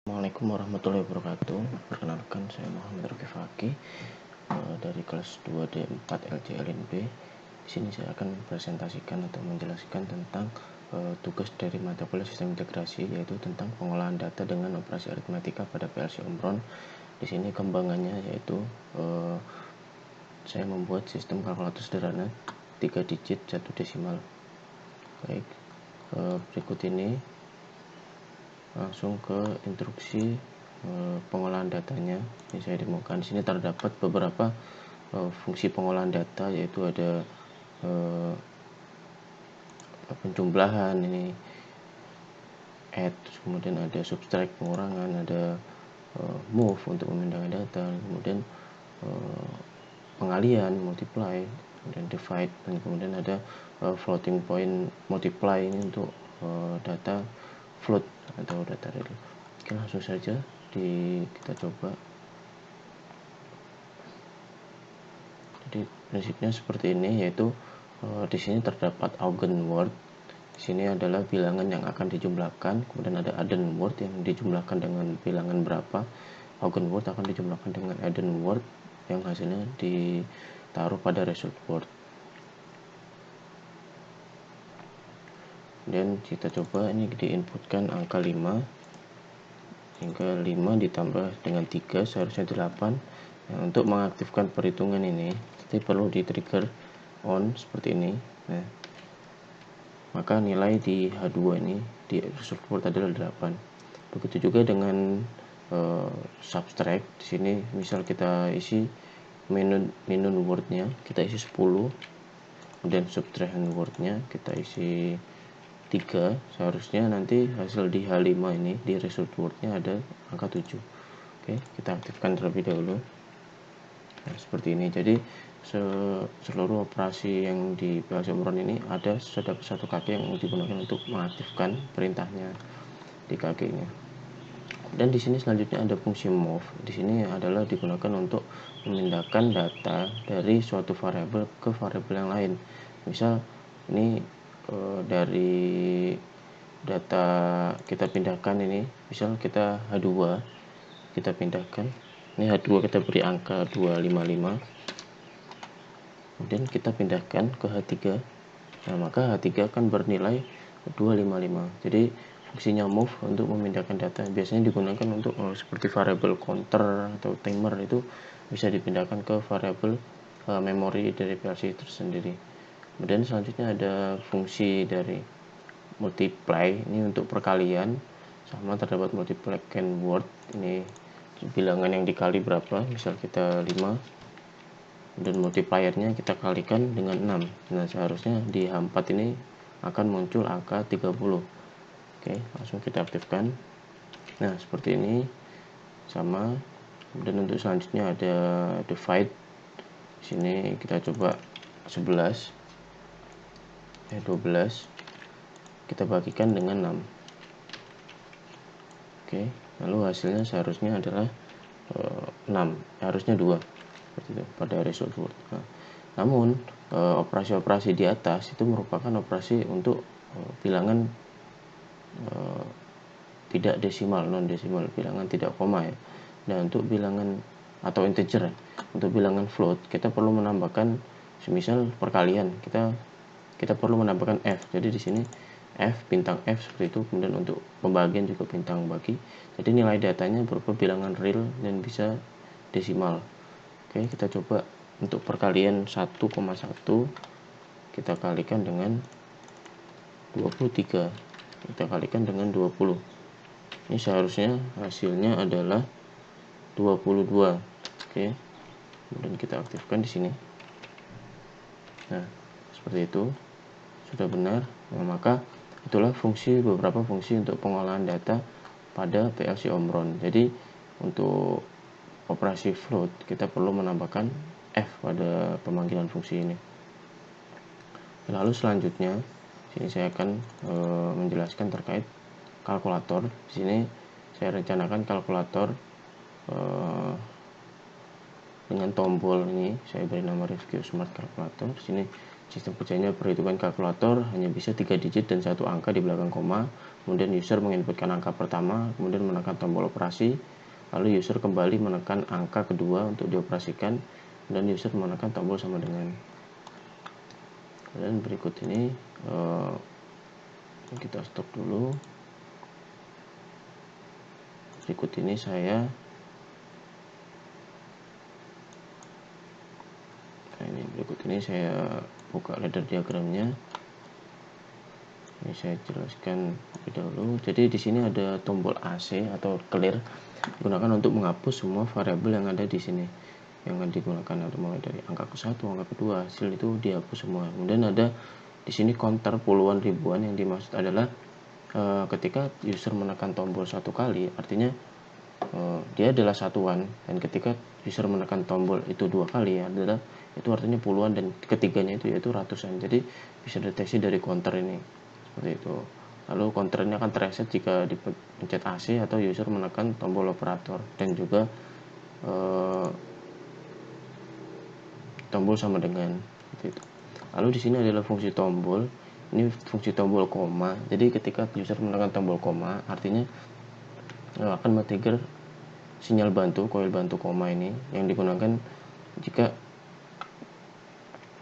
Assalamualaikum warahmatullahi wabarakatuh. Perkenalkan, saya Muhammad Raffi Fakih dari kelas 2D4 LJLNB. Di sini saya akan presentasikan atau menjelaskan tentang tugas dari mata kuliah sistem integrasi, yaitu tentang pengolahan data dengan operasi aritmatika pada PLC Omron. Di sini kembangannya yaitu saya membuat sistem kalkulator sederhana 3 digit 1 desimal. Baik, berikut ini langsung ke instruksi pengolahan datanya. Ini saya demokan. Di sini terdapat beberapa fungsi pengolahan data, yaitu ada penjumlahan, ini add, kemudian ada subtract pengurangan, ada move untuk memindahkan data, kemudian pengalian multiply, kemudian divide, dan kemudian ada floating point multiply ini untuk data float atau data real. Oke, langsung saja kita coba. Jadi prinsipnya seperti ini, yaitu di sini terdapat eigenword. Di sini adalah bilangan yang akan dijumlahkan, kemudian ada addend-word yang dijumlahkan dengan bilangan berapa. Eigenword akan dijumlahkan dengan addend-word yang hasilnya ditaruh pada result word. Dan kita coba, ini diinputkan angka 5 hingga 5 ditambah dengan 3 seharusnya 8. Nah, untuk mengaktifkan perhitungan ini kita perlu di trigger on seperti ini. Nah, maka nilai di H2 ini di result word adalah 8. Begitu juga dengan subtract. Di sini misal kita isi minun wordnya kita isi 10, kemudian subtraction wordnya kita isi 3, seharusnya nanti hasil di H5 ini di result wordnya ada angka 7. Oke, kita aktifkan terlebih dahulu. Nah, seperti ini. Jadi seluruh operasi yang di PLC Omron ini ada satu kaki yang digunakan untuk mengaktifkan perintahnya di kakinya. Dan di sini selanjutnya ada fungsi move. Di sini adalah digunakan untuk memindahkan data dari suatu variabel ke variabel yang lain. Misal ini dari data kita pindahkan ini, misal kita H2 kita pindahkan, ini H2 kita beri angka 255, kemudian kita pindahkan ke H3. Nah, maka H3 akan bernilai 255. Jadi fungsinya move untuk memindahkan data biasanya digunakan untuk seperti variabel counter atau timer, itu bisa dipindahkan ke variabel memori dari PLC tersendiri. Kemudian selanjutnya ada fungsi dari multiply, ini untuk perkalian, sama terdapat multiply can word, ini bilangan yang dikali berapa, misal kita 5, dan multipliernya kita kalikan dengan 6. Nah, seharusnya di H4 ini akan muncul angka 30. Oke, langsung kita aktifkan. Nah, seperti ini sama. Dan untuk selanjutnya ada divide. Di sini kita coba 12 kita bagikan dengan 6. Oke, lalu hasilnya seharusnya adalah 6, harusnya 2 seperti itu pada result word. Nah, namun operasi-operasi di atas itu merupakan operasi untuk bilangan tidak desimal, non desimal, bilangan tidak koma ya. Dan untuk bilangan atau integer, untuk bilangan float kita perlu menambahkan, semisal perkalian kita perlu menambahkan F. Jadi di sini F, bintang F seperti itu. Kemudian untuk pembagian juga bintang bagi. Jadi nilai datanya berupa bilangan real dan bisa desimal. Oke, kita coba untuk perkalian 1,1 kita kalikan dengan 23. Kita kalikan dengan 20. Ini seharusnya hasilnya adalah 22. Oke. Kemudian kita aktifkan di sini. Nah, seperti itu. Sudah benar. Nah, maka itulah beberapa fungsi untuk pengolahan data pada PLC Omron. Jadi untuk operasi float kita perlu menambahkan F pada pemanggilan fungsi ini. Lalu selanjutnya sini saya akan menjelaskan terkait kalkulator. Di sini saya rencanakan kalkulator dengan tombol ini saya beri nama Review Smart Calculator. Di sini Sistem kerjanya perhitungan kalkulator hanya bisa 3 digit dan 1 angka di belakang koma. Kemudian user menginputkan angka pertama, kemudian menekan tombol operasi, lalu user kembali menekan angka kedua untuk dioperasikan, dan user menekan tombol sama dengan. Dan berikut ini kita stop dulu. Berikut ini saya buka ladder diagramnya. Ini saya jelaskan lebih dahulu. Jadi di sini ada tombol AC atau clear, digunakan untuk menghapus semua variabel yang ada di sini yang akan digunakan, atau mulai dari angka ke-1, angka kedua, hasil itu dihapus semua. Kemudian ada di sini counter puluhan ribuan, yang dimaksud adalah ketika user menekan tombol satu kali, artinya dia adalah satuan, dan ketika user menekan tombol itu 2 kali adalah itu artinya puluhan, dan ketiganya itu yaitu ratusan. Jadi bisa deteksi dari counter ini seperti itu. Lalu counter ini akan terreset jika dipencet AC atau user menekan tombol operator, dan juga tombol sama dengan seperti itu. Lalu di sini adalah fungsi tombol. Ini fungsi tombol koma. Jadi ketika user menekan tombol koma, artinya akan men-trigger sinyal bantu, koil bantu koma ini, yang digunakan jika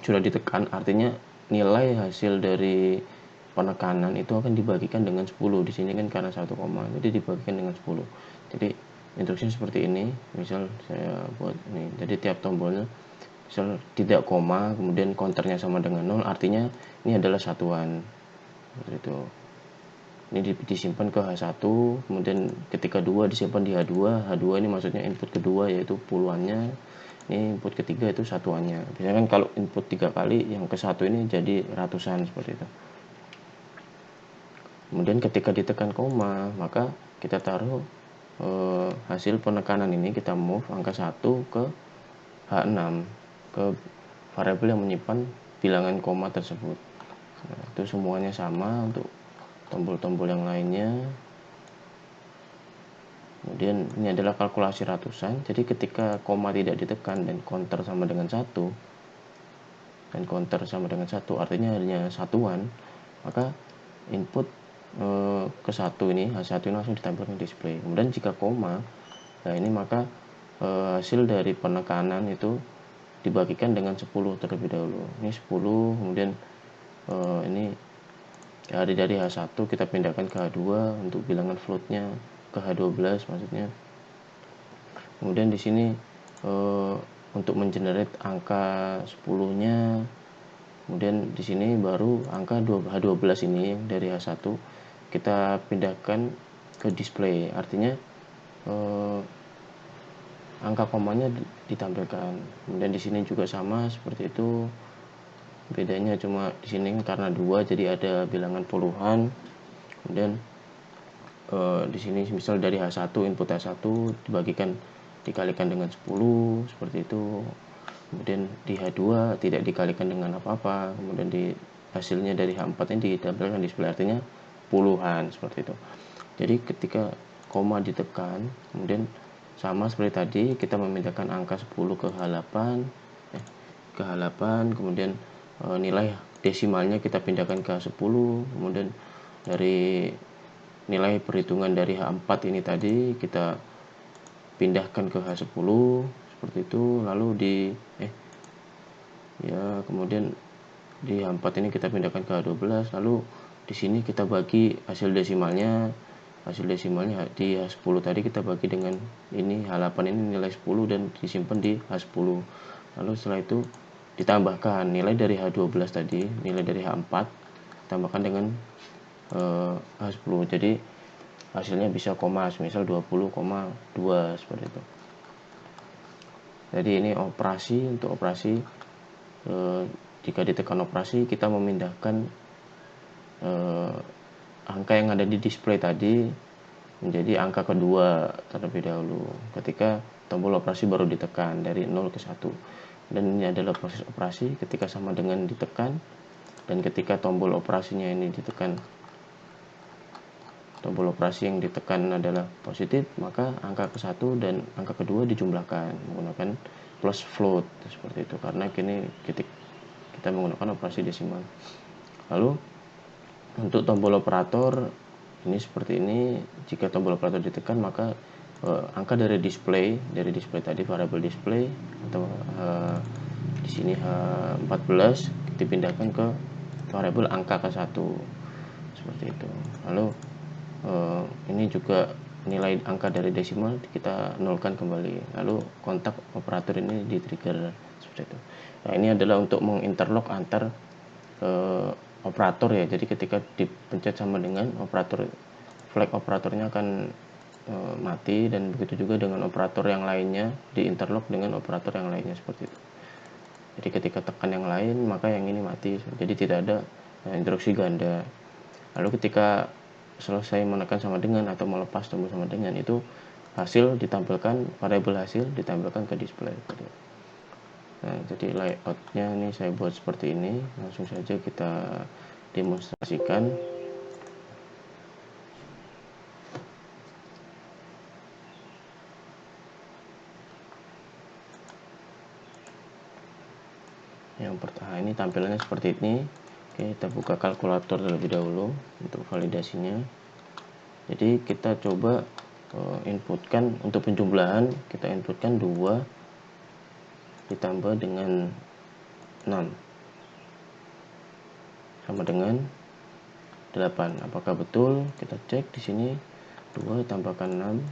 sudah ditekan, artinya nilai hasil dari penekanan itu akan dibagikan dengan 10. Di sini kan karena 1 koma, jadi dibagikan dengan 10. Jadi instruksinya seperti ini. Misal saya buat ini. Jadi tiap tombolnya misal tidak koma, kemudian counternya sama dengan 0, artinya ini adalah satuan. Seperti itu. Ini disimpan ke H1, kemudian ketika 2 disimpan di H2. H2 ini maksudnya input kedua, yaitu puluhannya. Ini input ketiga itu satuannya. Biasanya kan kalau input 3 kali, yang ke 1 ini jadi ratusan, seperti itu. Kemudian ketika ditekan koma, maka kita taruh hasil penekanan ini, kita move angka 1 ke H6, ke variabel yang menyimpan bilangan koma tersebut. Nah, itu semuanya sama untuk tombol-tombol yang lainnya. Kemudian ini adalah kalkulasi ratusan. Jadi ketika koma tidak ditekan dan counter sama dengan 1, artinya hanya satuan, maka input ke 1 ini, H1 ini langsung ditampilkan display. Kemudian jika koma, nah ini maka hasil dari penekanan itu dibagikan dengan 10 terlebih dahulu. Ini 10, kemudian ini dari H1 kita pindahkan ke H2 untuk bilangan floatnya, ke H12 maksudnya. Kemudian di sini untuk mengenerate angka 10-nya, kemudian di sini baru angka H12 ini yang dari H1 kita pindahkan ke display, artinya angka komanya ditampilkan. Kemudian di sini juga sama seperti itu. Bedanya cuma di sini karena 2 jadi ada bilangan puluhan. Kemudian di sini misal dari H1, input H1 dikalikan dengan 10 seperti itu. Kemudian di H2 tidak dikalikan dengan apa-apa. Kemudian di hasilnya dari H4 ini ditampilkan display, artinya puluhan seperti itu. Jadi ketika koma ditekan, kemudian sama seperti tadi, kita memindahkan angka 10 ke H8, kemudian nilai desimalnya kita pindahkan ke H10, kemudian dari nilai perhitungan dari H4 ini tadi kita pindahkan ke H10 seperti itu. Lalu kemudian di H4 ini kita pindahkan ke H12. Lalu di sini kita bagi hasil desimalnya di H10 tadi kita bagi dengan ini H8 ini nilai 10 dan disimpan di H10. Lalu setelah itu ditambahkan nilai dari H12 tadi, nilai dari H4 ditambahkan dengan H10. Jadi hasilnya bisa koma, misal 20,2 seperti itu. Jadi ini untuk operasi jika ditekan operasi, kita memindahkan angka yang ada di display tadi menjadi angka kedua terlebih dahulu ketika tombol operasi baru ditekan dari 0 ke 1. Dan ini adalah proses operasi ketika sama dengan ditekan, dan ketika tombol operasinya ini ditekan, tombol operasi yang ditekan adalah positif, maka angka ke-1 dan angka kedua dijumlahkan menggunakan plus float seperti itu, karena kini kita menggunakan operasi desimal. Lalu untuk tombol operator ini seperti ini. Jika tombol operator ditekan, maka angka dari display tadi, variable display atau di sini H14 dipindahkan ke variabel angka ke-1 seperti itu. Lalu ini juga nilai angka dari desimal kita nolkan kembali. Lalu kontak operator ini di trigger seperti itu. Nah, ini adalah untuk menginterlock antar operator ya. Jadi ketika dipencet sama dengan operator, flag operatornya akan mati, dan begitu juga dengan operator yang lainnya, di interlock dengan operator yang lainnya seperti itu. Jadi ketika tekan yang lain, maka yang ini mati. Jadi tidak ada instruksi ganda. Lalu ketika selesai menekan sama dengan atau melepas tombol sama dengan, itu hasil ditampilkan, variabel hasil ditampilkan ke display. Nah, jadi layoutnya ini saya buat seperti ini. Langsung saja kita demonstrasikan. Yang pertama ini tampilannya seperti ini. Oke, kita buka kalkulator terlebih dahulu untuk validasinya. Jadi kita coba inputkan untuk penjumlahan, kita inputkan 2 ditambah dengan 6 sama dengan 8. Apakah betul? Kita cek di sini 2 tambahkan 6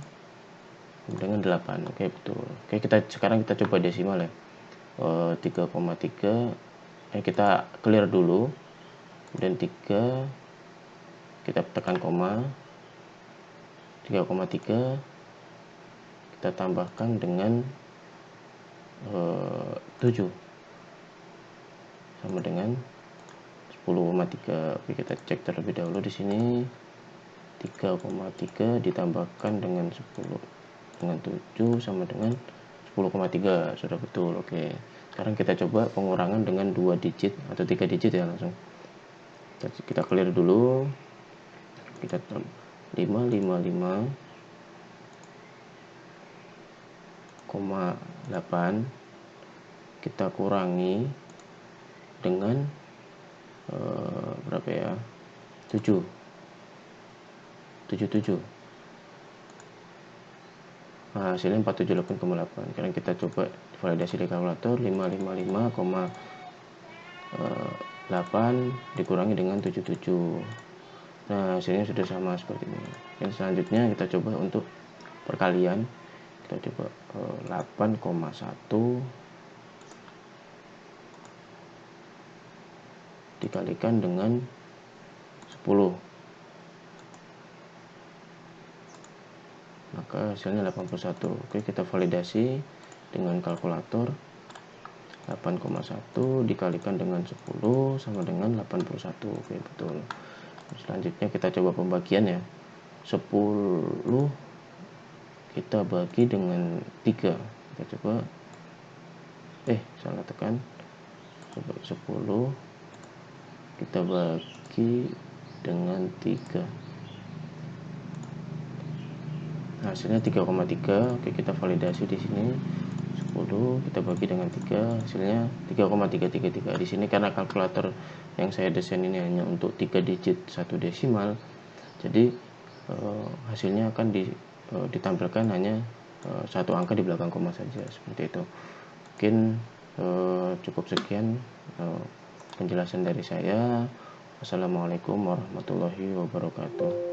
sama dengan 8. Oke, betul. Oke, sekarang kita coba desimal ya. 3,3 kita clear dulu, dan 3 kita tekan koma, 3,3 kita tambahkan dengan 7 sama dengan 10,3. Oke, kita cek terlebih dahulu di sini. 3,3 ditambahkan dengan 10 dengan 7 sama dengan 10,3. Sudah betul. Oke, sekarang kita coba pengurangan dengan 2 digit atau 3 digit ya. Langsung kita clear dulu. Kita 555,8 kita kurangi dengan berapa ya, 77. Nah, hasilnya 478,8. Sekarang kita coba validasi di kalkulator. 555,8 dikurangi dengan 77. Nah, hasilnya sudah sama seperti ini. Dan selanjutnya kita coba untuk perkalian. Kita coba 8,1 dikalikan dengan 10, maka hasilnya 81. Oke, kita validasi dengan kalkulator. 8,1 dikalikan dengan 10 sama dengan 81. Oke, betul. Selanjutnya kita coba pembagian ya. 10 kita bagi dengan 3. Kita coba salah tekan. Coba 10 kita bagi dengan 3. Hasilnya 3,3. Oke, kita validasi di sini. 10 kita bagi dengan 3, hasilnya 3,333. Di sini karena kalkulator yang saya desain ini hanya untuk 3 digit 1 desimal, jadi hasilnya akan ditampilkan hanya satu angka di belakang koma saja, seperti itu. Mungkin cukup sekian penjelasan dari saya. Wassalamualaikum warahmatullahi wabarakatuh.